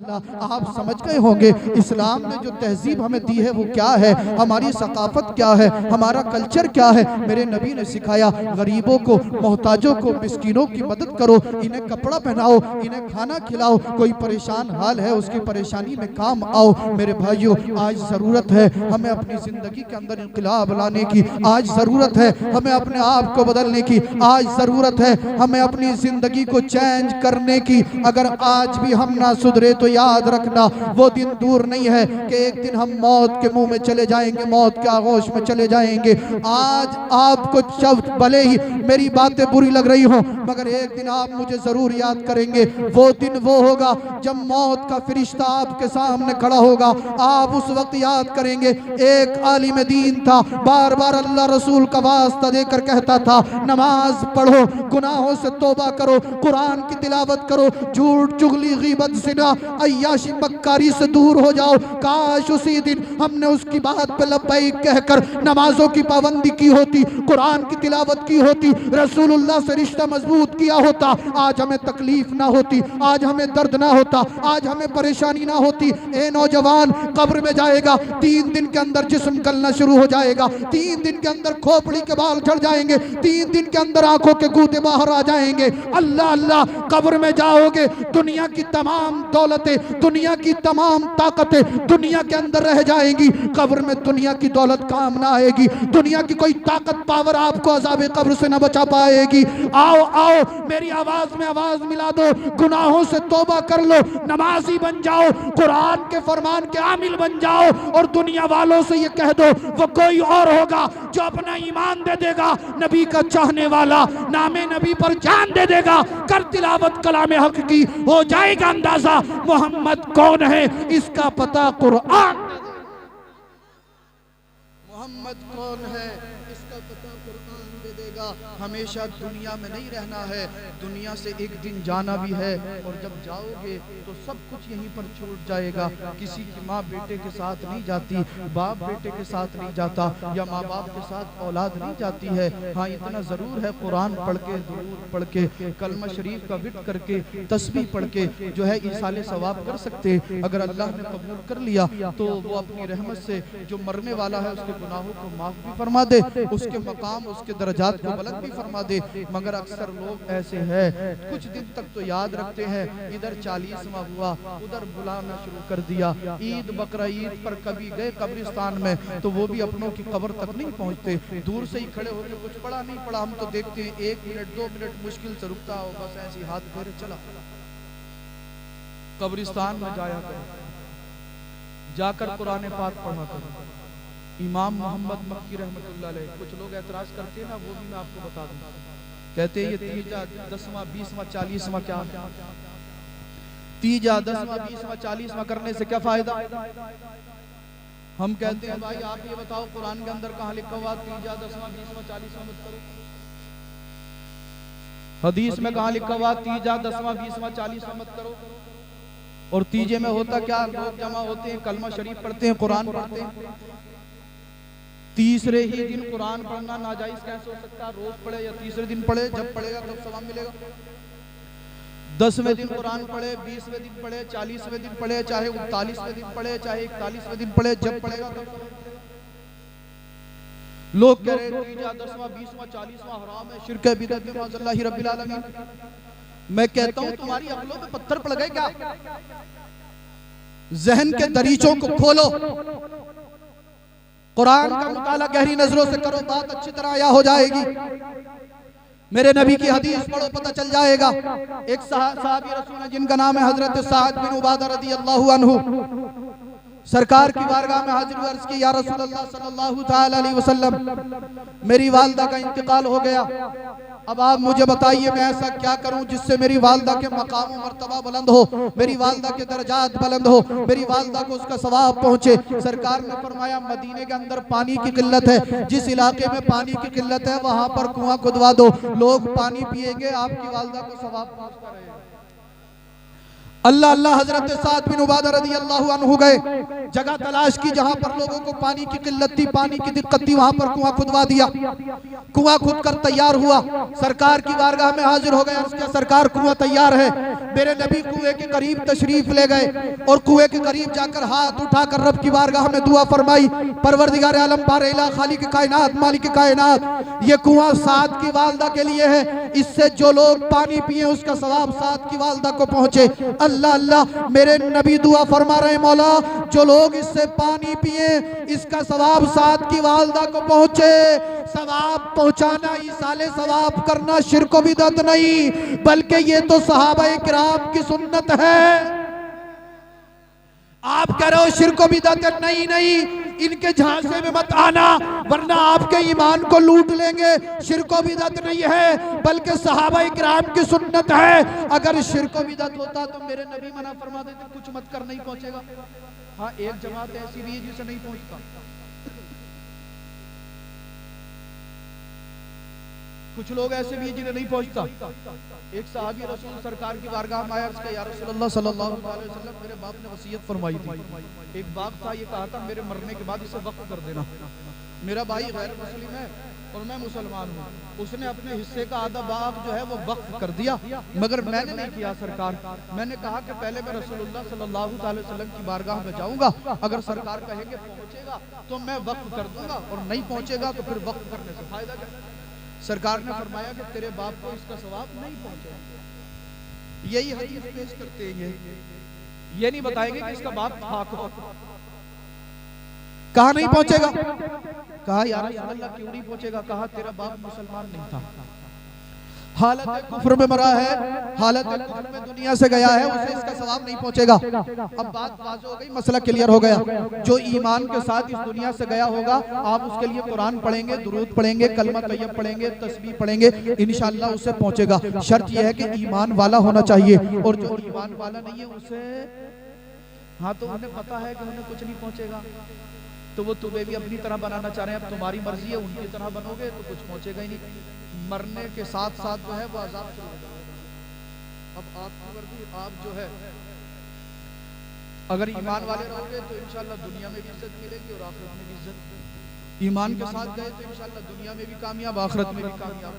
अल्लाह आप समझ गए होंगे इस्लाम ने जो तहजीब हमें दी है वो क्या है, हमारी सकाफत क्या है, हमारा कल्चर क्या है। मेरे नबी ने सिखाया गरीबों को, मोहताजों को, मिस्कीनों की मदद करो, इन्हें कपड़ा पहनाओ, इन्हें खाना खिलाओ, कोई परेशान हाल है उसकी परेशानी में काम आओ। मेरे भाइयों आज ज़रूरत है हमें अपनी ज़िंदगी के अंदर इनकलाब लाने की, आज ज़रूरत है हमें अपने आप को बदलने की, आज ज़रूरत है हमें अपनी ज़िंदगी को चेंज करने की। अगर आज भी हम ना सुधरे तो याद रखना वो दिन दूर नहीं है कि एक दिन हम मौत के मुंह में चले जाएंगे, मौत के आगोश में चले जाएंगे। आज आपको जब भले ही मेरी बातें बुरी लग रही हो मगर एक दिन आप मुझे ज़रूर याद करेंगे। वो दिन वो होगा जब मौत का फरिश्ता आपके सामने खड़ा होगा, आप उस वक्त याद करेंगे एक आलिम दीन था, बार बार अल्लाह रसूल का वास्ता देकर कहता था नमाज पढ़ो, गुनाहों से तौबा करो, कुरान की तिलावत करो, झूठ चुगली गीबत ज़िना अय्याशी मक्कारी से दूर हो जाओ। काश उसी दिन हमने उसकी बात पे लब्बैक कहकर नमाजों की पाबंदी की होती, कुरान की तिलावत की होती, रसूलुल्लाह से रिश्ता मजबूत किया होता। आज हमें तकलीफ ना होती, आज हमें दर्द ना होता, आज हमें परेशानी ना होती। ए नौजवान कब्र में जाएगा, 3 दिन के अंदर जिस्म गलना शुरू हो जाएगा, 3 दिन के अंदर खोपड़ी के बाल झड़ जाएंगे, 3 दिन के अंदर आंखों के गूदे बाहर आ जाएंगे। अल्लाह अल्लाह कब्र में जाओगे, दुनिया की तमाम दौलतें, दुनिया की तमाम ताकतें दुनिया के अंदर रह जाएंगी, कब्र में दुनिया की दौलत काम ना आएगी, दुनिया की कोई ताकत पावर आपको अज़ाबे कब्र से न बचा पाएगी। आओ आओ मेरी आवाज में आवाज मिला दो, गुनाहों से तौबा कर लो, नमाजी बन जाओ, कुरान के फरमान के आमिल बन जाओ और दुनिया वालों से ये कह दो वो कोई और होगा जो अपना ईमान दे देगा, नबी का चाहने वाला, नामे नबी पर जान दे देगा, कर तिलावत कलाम हक की, हो जाएगा अंदाजा मोहम्मद कौन है, इसका पता कुरान। मोहम्मद कौन है इसका पता कुरान दे देगा। हमेशा दुनिया में नहीं रहना है, दुनिया से एक दिन जाना भी है और जब जाओगे तो सब कुछ यहीं पर छूट जाएगा। किसी की माँ बेटे के साथ नहीं जाती, बाप बेटे के साथ नहीं जाता, या माँ बाप के साथ औलाद नहीं जाती है। हाँ इतना ज़रूर है कुरान पढ़ के, दुरूद पढ़ के, कलमा शरीफ का विट करके, तस्बीह पढ़ के जो है ईसाले सवाब कर सकते। अगर अल्लाह ने कबूल कर लिया तो वो अपनी रहमत से जो मरने वाला है उसके गुनाहों को माफ़ भी फरमा दे, उसके मकाम उसके दर्जात को बुलंद भी फरमा दे। मगर अक्सर लोग ऐसे हैं कुछ दिन तक तो याद रखते हैं, इधर 40वां हुआ उधर बुलाना शुरू कर दिया, ईद बकरा ईद पर कभी गए कब्रिस्तान में तो वो भी अपनों की कब्र तक नहीं पहुंचते, दूर से ही खड़े होकर कुछ पढ़ा नहीं पढ़ा हम तो देखते हैं 1 मिनट 2 मिनट मुश्किल से रुकता हो, बस ऐसी हाथ फेरे चला। कब्रिस्तान में जाया करो, जाकर कुरान पाक पढ़ा करो। इमाम मोहम्मद मक्की रहमतुल्लाह अलैह, कुछ लोग एतराज करते हैं ना, वो भी मैं आपको बता दूं, कहते हैं ये तीजा 10वां 20वां 40वां क्या, तीजा 10वां 20वां 40वां करने से क्या फायदा। हम कहते हैं भाई आप ये बताओ कुरान के अंदर कहाँ लिखा हुआ तीजा 10वां 20वां 40वां मत करो, हदीस में कहाँ लिखा हुआ तीजा 10वां 20वां 40वां मत करो। और तीजे में होता क्या, लोग जमा होते हैं, कलमा शरीफ पढ़ते हैं, कुरान पढ़ते हैं। तीसरे ही दिन कुरान पढ़ना नाजायज कैसे हो सकता, रोज पढ़े या तीसरे दिन पढ़े, जब पढ़ेगा तब सवाब मिलेगा। 10वें दिन कुरान पढ़े, 20वें दिन पढ़े, 40वें दिन पढ़े, चाहे 39वें दिन पढ़े, चाहे 41वें दिन पढ़े, जब पढ़ेगा तब। लोग कह रहे हैं 10वां 20वां 40वां हराम है, शिर्क है, बिदअत है, माज़अल्लाहि रब्बिल आलमीन। मैं कहता हूं तुम्हारी अक्लों में पत्थर पड़ गए क्या, जहन के दरीचों को खोलो, कुरान का मुताला गहरी नजरों से करो, बात अच्छी तरह आया हो जाएगी। मेरे नबी की हदीस पढ़ो, पता चल जाएगा। एक सहाबी रसूल जिनका नाम है हजरत साद बिन उबादा रज़ियल्लाहु अन्हु, सरकार की बारगाह में हाजिर अर्ज की, या रसूलल्लाह सल्लल्लाहु तआला अलैहि वसल्लम मेरी वालदा का इंतकाल हो गया, अब आप मुझे बताइए मैं ऐसा क्या करूं जिससे मेरी वालदा के मकाम मर्तबा बुलंद हो, मेरी वालदा के दर्जात बुलंद हो, मेरी वालदा को उसका सवाब पहुंचे। सरकार ने फरमाया मदीने के अंदर पानी की किल्लत है, जिस इलाके में पानी की किल्लत है वहां पर कुआं खुदवा दो, लोग पानी पिएंगे, आपकी वालदा को सवाब पहुंचता रहेगा। अल्लाह अल्लाह हजरत साद बिन उबादा रज़ी अल्लाह अन्हु गए, जगह तलाश की जहां पर लोगों को पानी की किल्लत थी, पानी की दिक्कत थी, वहां पर कुआं खुदवा दिया। कुआं खुद कर तैयार हुआ, सरकार की बारगाह में हाजिर हो गया। उसके सरकार कुआं तैयार है। मेरे नबी कुएं के करीब तशरीफ ले गए और कुएं के करीब जाकर हाथ उठाकर रब की बारगाह में दुआ फरमाई, परवरदिगार आलम बारेला खालिक कायनात मालिक कायनात, ये कुआं साद की वालदा के लिए है, इससे जो लोग पानी पिए उसका सवाब साद की वालदा को पहुंचे। अल्लाह अल्लाह, मेरे नबी दुआ फरमा रहे, मौला जो लोग इससे पानी पिए इसका सवाब साद की वालदा को पहुंचे। सवाब पहुंचाना, ईसाले सवाब करना शिर्क व बिदअत नहीं, बल्कि ये तो सहाबाए किराम की सुन्नत है। आप कह रहे हो शिर्क व बिदअत नहीं, नहीं, इनके झांसे में मत आना वरना आपके ईमान को लूट लेंगे। शिर्क व बिदअत नहीं है बल्कि सहाबाए किराम की सुन्नत है। अगर शिर्क व बिदअत होता तो मेरे नबी मना फरमा देते, कुछ मत कर, नहीं पहुंचेगा। हाँ, एक जमात ऐसी भी है जिसे नहीं पहुंचता, कुछ लोग ऐसे भी हैं जिन्हें नहीं पहुंचता। एक सहाबी रसूल सरकार की बारगाह में आया, उसका या रसूलल्लाह सल्लल्लाहु अलैहि वसल्लम, मेरे बाप ने वसीयत फरमाई थी, एक बाग था, ये कहा था मेरे मरने के बाद इसे वक्फ कर देना। मेरा भाई गैर मुस्लिम है और मैं मुसलमान हूँ, उसने अपने हिस्से का आधा बाग जो है वो वक्फ कर दिया, मगर मैंने नहीं किया सरकार। मैंने कहा कि पहले मैं रसूलुल्लाह सल्लल्लाहु अलैहि वसल्लम की बारगाह में जाऊंगा, अगर सरकार कहेंगे पहुंचेगा तो मैं वक्फ कर दूंगा और नहीं पहुंचेगा तो फिर वक्फ करने से फायदा क्या। सरकार ने फरमाया कि तेरे बाप को इसका सवाब नहीं पहुंचेगा। यही हदीस पेश करते हैं, ये नहीं बताएंगे कि इसका बाप खाक हो। कहा नहीं पहुंचेगा, कहा यार अल्लाह क्यों नहीं पहुंचेगा, कहा तेरा बाप मुसलमान नहीं था, हालत कुफ्र में मरा है, हालत कुफ्र में दुनिया से गया है, उसे इसका सवाब नहीं पहुंचेगा। अब बात वाज़ेह हो गई, मसला क्लियर हो गया। जो ईमान के साथ इस दुनिया से गया होगा, आप उसके लिए कुरान पढ़ेंगे, दुरूद पढ़ेंगे, कलमा तैयब पढ़ेंगे, तस्बीह पढ़ेंगे, इंशाअल्लाह उससे पहुंचेगा। शर्त यह है कि ईमान वाला होना चाहिए, और जो ईमान वाला नहीं है उसे, हाँ तो उन्हें पता है कि उन्हें कुछ नहीं पहुंचेगा, तो वो तुम्हें भी अपनी तरह बनाना चाह रहे हैं। अब तुम्हारी मर्जी है, उनकी तरह बनोगे तो कुछ पहुंचेगा ही नहीं। मरने के साथ साथ जो है वो अजाब शुरू हो जाएगा। अब आपकी मर्जी, आप जो है अगर ईमान वाले रहोगे तो इंशाअल्लाह दुनिया में भी इज्जत मिलेगी और आखिरत में भी इज्जत। ईमान के साथ गए तो इंशाअल्लाह दुनिया में भी कामयाब, आखिरत में भी कामयाब।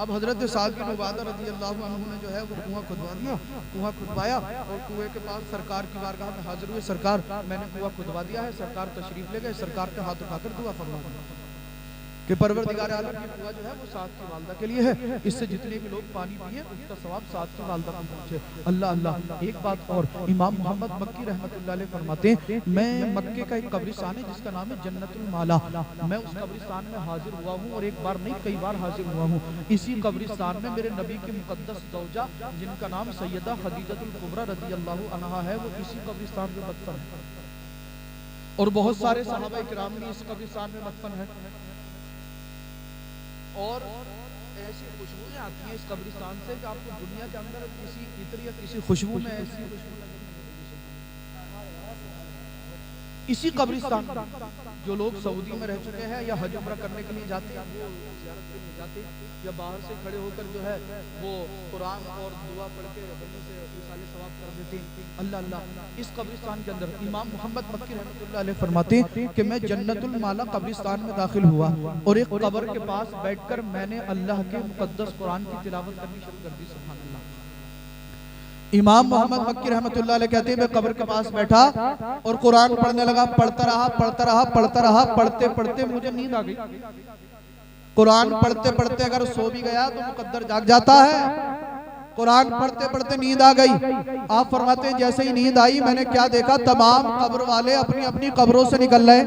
अब हजरत साद बिन उबादा रज़ी अल्लाह अन्हु ने जो है वो कुआं खुदवा दिया, कुआं खुदवाया और कुएं के पास सरकार की बारगाह में हाजिर हुए, सरकार मैंने कुआं खुदवा दिया है। सरकार तशरीफ ले गए, सरकार के हाथ उठाकर दुआ फरमा कि परवरदिगार आलम की दुआ जो है वो साद की वालदा के लिए है, इससे जितने भी लोग पानी पिए उसका सवाब साद की वालदा को पहुंचे। अल्लाह अल्लाह। एक बात और, इमाम मोहम्मद मक्की रहमतुल्लाह अलैह फरमाते हैं, मैं मक्के का एक कब्रिस्तान है जिसका नाम है जन्नतुल माला, मैं उस कब्रिस्तान में हाजिर हुआ हूँ और एक बार नहीं कई बार हाजिर हुआ हूँ। इसी कब्रिस्तान में मेरे नबी की मुकद्दस ज़ौजा जिनका नाम सैयदा खदीजतुल कुबरा रज़ी अल्लाह अन्हा है, वो इसी कब्रिस्तान में मदफन है और बहुत सारे सहाबा किराम भी इस कब्रिस्तान में मदफन है। और ऐसी खुशबुएं आती हैं इस कब्रिस्तान से कि आपको दुनिया के अंदर किसी इत्र या किसी खुशबू में ऐसी खुशबू इसी कब्रिस्तान जो लोग सऊदी में रह चुके हैं या हज उम्रा करने के लिए जाते हैं, वो ज़ियारत के लिए जाते या बाहर से खड़े होकर जो है वो कुरान और दुआ पढ़ के वहीं से साले सवाब कर देते हैं। अल्लाह अल्लाह। इस कब्रिस्तान के अंदर इमाम मोहम्मद मक्की रहमतुल्लाह अलैह फरमाते हैं कि मैं जन्नतुल माला कब्रिस्तान में दाखिल हुआ और एक कब्र के पास बैठकर मैंने अल्लाह के मुकद्दस कुरान की तिलावत करनी शुरू कर दी। सुभान अल्लाह। इमाम मोहम्मद मक्की रहमतुल्लाह अलैह कहते हैं मैं कब्र के पास बैठा और कुरान पढ़ने लगा, पढ़ता रहा पढ़ता रहा पढ़ता रहा, पढ़ते पढ़ते मुझे नींद आ गई। कुरान पढ़ते पढ़ते अगर सो भी गया तो मुकद्दर जाग जाता है। कुरान पढ़ते पढ़ते नींद आ गई। आप फरमाते हैं जैसे ही नींद आई मैंने क्या देखा, तमाम कब्र वाले अपनी अपनी कब्रों से निकल रहे,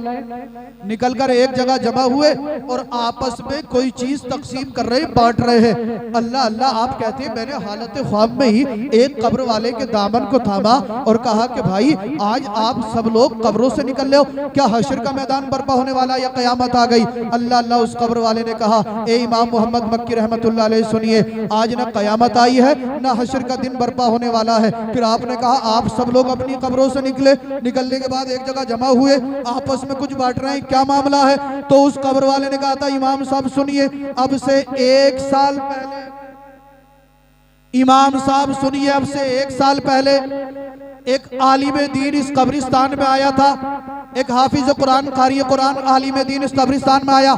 निकलकर एक जगह जमा हुए और आपस में कोई चीज तकसीम कर रहे, बांट रहे हैं। अल्लाह अल्लाह। आप कहते हैं मैंने हालत ख्वाब में ही एक कब्र वाले के दामन को थामा और कहा कि भाई आज आप सब लोग कब्रों से निकल रहे हो, क्या हश्र का मैदान बर्पा होने वाला या कयामत आ गई? अल्लाह अल्लाह। उस कब्र वाले ने कहा ए इमाम मोहम्मद मक्की रहमतुल्लाह अलैह सुनिए, आज ना कयामत आई है ना हश्र का दिन बर्पा होने वाला है। फिर आपने कहा आप सब लोग अपनी कब्रों से निकले, निकलने के बाद एक जगह जमा हुए, आपस में कुछ बांट रहे हैं, क्या मामला है? तो उस कब्र वाले ने कहा था इमाम साहब सुनिए, अब से 1 साल पहले इमाम साहब सुनिए, अब से 1 साल पहले एक आलिम दीन इस कब्रिस्तान में आया था। एक हाफिज कुरान, कारी कुरान आलिम दीन इस कब्रिस्तान में आया।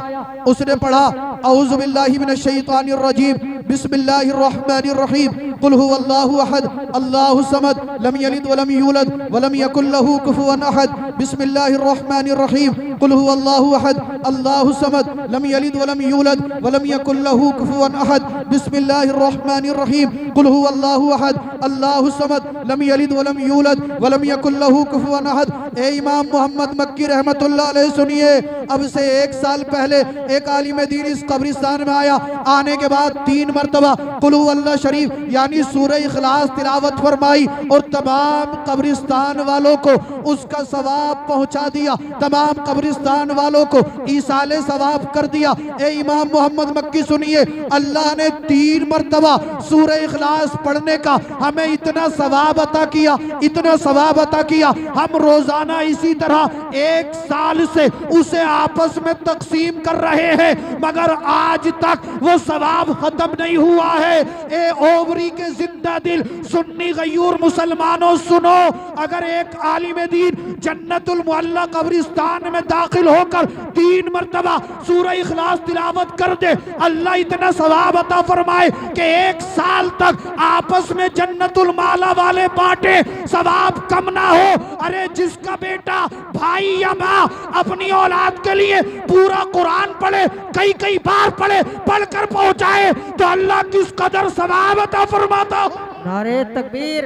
उसने पढ़ा औज़ु बिल्लाहि मिनश शैतानिर रजीम, बिस्मिल्लाहिर रहमानिर रहीम, कुल हुवल्लाहु अहद, अल्लाहु समद, लम यलिद वलम यूलद वलम यकुल लहू कुफुवन अहद, बिस्मिल्लाहिर रहमानिर रहीम, कुल हुवल्लाहु अहद, अल्लाहु समद, लम यलिद वलम यूलद वलम यकुल लहू कुफुवन अहद, बिस्मिल्लाहिर रहमानिर रहीम, कुल हुवल्लाहु अहद, अल्लाहु समद, लम यलिद वलम यूलद वलम यकुल लहू कुफुवन अहद। ए इमाम मोहम्मद मक्की रहमतुल्लाह अलैह सुनिए, अब से 1 साल पहले एक आलिम दीन इस कब्रिस्तान में आया। आने के बाद 3 मरतबा कुल हुवल्लाह शरीफ यानी सूरह इखलास तिलावत फरमाई और तमाम कब्रिस्तान वालों को उसका सवाब पहुंचा दिया, तमाम कब्रिस्तान वालों को ईसाले सवाब कर दिया। ए इमाम मोहम्मद मक्की सुनिए, अल्लाह ने 3 मरतबा सूरह इखलास पढ़ने का हमें इतना सवाब अता किया, इतना सवाब अता किया। हम रोजाना इसी तरह 1 साल से उसे आपस में तकसीम कर रहे हैं, मगर आज तक वो सवाब खत्म नहीं हुआ है। ए ओवरी के जिंदा दिल सुन्नी गयूर मुसलमानों सुनो, अगर एक आलिम दीन जन्नतुल मुअल्ला कब्रिस्तान में दाखिल होकर 3 मरतबा सूरह इखलास तिलावत कर दे, अल्लाह इतना सवाब अता फरमाए कि 1 साल तक आपस में जन्नतुल माला वाले बांटे, सवाब कम ना हो। अरे जिसका बेटा भाई या माँ अपनी औलाद के लिए पूरा कुरान पढ़े, कई बार पढ़े, पढ़कर पहुंचाए, तो अल्लाह किस कदर सवाब अता फरमाता हो। नारे तकबीर,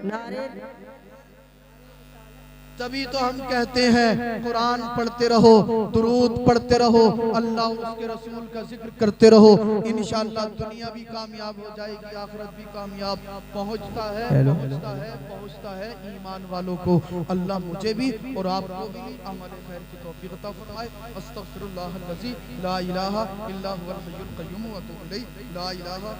नारे। तभी तो हम कहते हैं कुरान पढ़ते रहो, दुरूद पढ़ते रहो, अल्लाह और उसके रसूल का जिक्र करते रहो। इंशाअल्लाह दुनिया भी कामयाब हो जाएगी, आखिरत भी कामयाब। पहुंचता है ईमान वालों को। अल्लाह मुझे भी और आपको भी अमल खैर की तौफीक अता फरमाए। अस्तगफिरुल्लाह अल्लज़ी ला इलाहा इल्ला हुवल हय्युल क़य्यूम व अतूबु इलैहि, ला इलाहा